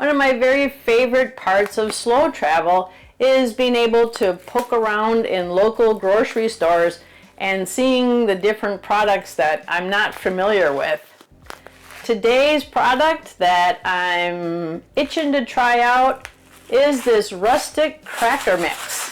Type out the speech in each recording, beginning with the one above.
One of my very favorite parts of slow travel is being able to poke around in local grocery stores and seeing the different products that I'm not familiar with. Today's product that I'm itching to try out is this Rustic cracker mix.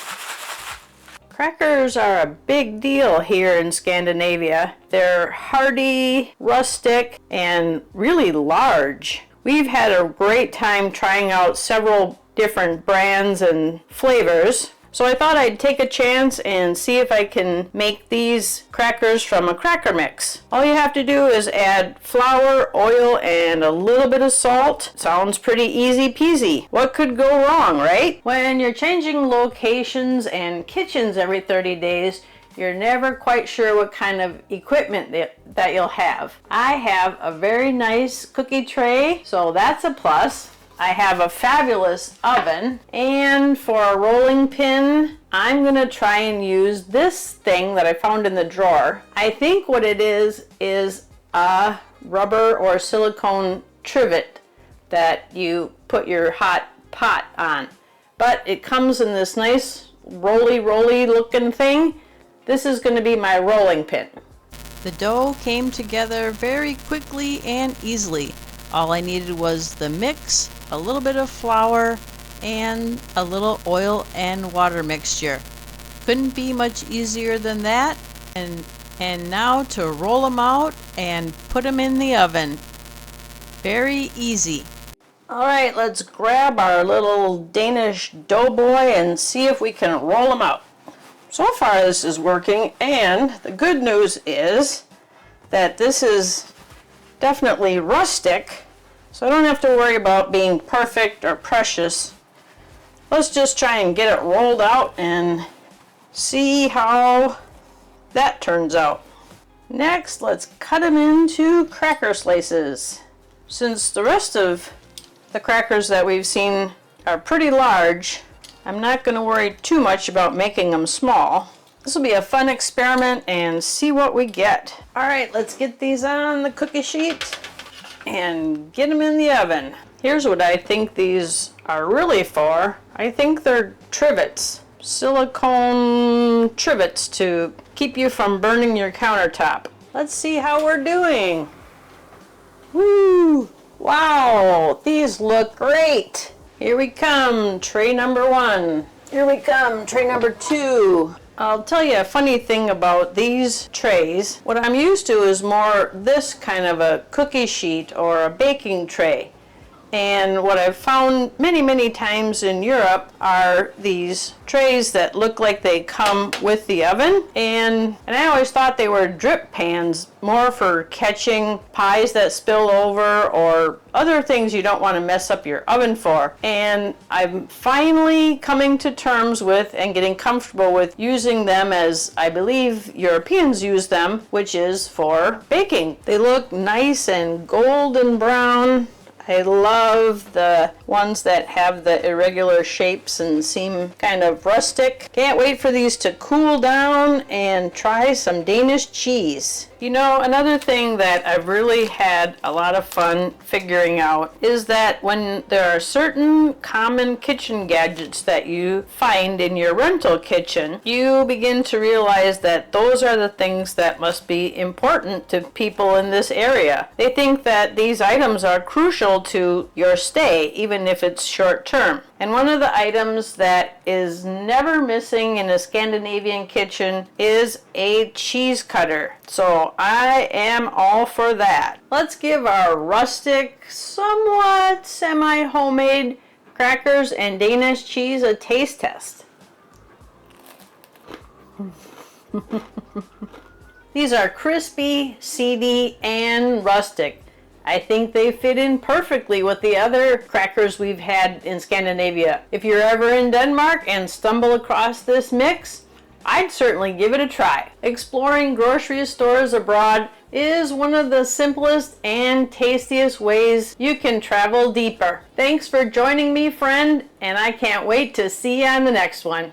Crackers are a big deal here in Scandinavia. They're hearty, rustic, and really large. We've had a great time trying out several different brands and flavors. So I thought I'd take a chance and see if I can make these crackers from a cracker mix. All you have to do is add flour, oil, and a little bit of salt. Sounds pretty easy peasy. What could go wrong, right? When you're changing locations and kitchens every 30 days, you're never quite sure what kind of equipment that you'll have. I have a very nice cookie tray, so that's a plus. I have a fabulous oven, and for a rolling pin, I'm gonna try and use this thing that I found in the drawer. I think what it is a rubber or silicone trivet that you put your hot pot on. But it comes in this nice roly looking thing. This is gonna be my rolling pin. The dough came together very quickly and easily. All I needed was the mix, a little bit of flour, and a little oil and water mixture. Couldn't be much easier than that. And now to roll them out and put them in the oven. Very easy. All right, let's grab our little Danish doughboy and see if we can roll them out. So far this is working, and the good news is that this is definitely rustic, so I don't have to worry about being perfect or precious. Let's just try and get it rolled out and see how that turns out. Next, let's cut them into cracker slices. Since the rest of the crackers that we've seen are pretty large, I'm not going to worry too much about making them small. This will be a fun experiment and see what we get. All right, let's get these on the cookie sheet and get them in the oven. Here's what I think these are really for. I think they're trivets, silicone trivets to keep you from burning your countertop. Let's see how we're doing. Woo! Wow, these look great. Here we come, tray number 1. Here we come, tray number 2. I'll tell you a funny thing about these trays. What I'm used to is more this kind of a cookie sheet or a baking tray. And what I've found many times in Europe are these trays that look like they come with the oven. And I always thought they were drip pans, more for catching pies that spill over or other things you don't want to mess up your oven for. And I'm finally coming to terms with and getting comfortable with using them as I believe Europeans use them, which is for baking. They look nice and golden brown. I love the ones that have the irregular shapes and seem kind of rustic. Can't wait for these to cool down and try some Danish cheese. You know, another thing that I've really had a lot of fun figuring out is that when there are certain common kitchen gadgets that you find in your rental kitchen, you begin to realize that those are the things that must be important to people in this area. They think that these items are crucial to your stay, even if it's short term. And one of the items that is never missing in a Scandinavian kitchen is a cheese cutter. So I am all for that. Let's give our rustic, somewhat semi-homemade crackers and Danish cheese a taste test. These are crispy, seedy, and rustic. I think they fit in perfectly with the other crackers we've had in Scandinavia. If you're ever in Denmark and stumble across this mix, I'd certainly give it a try. Exploring grocery stores abroad is one of the simplest and tastiest ways you can travel deeper. Thanks for joining me, friend, and I can't wait to see you on the next one.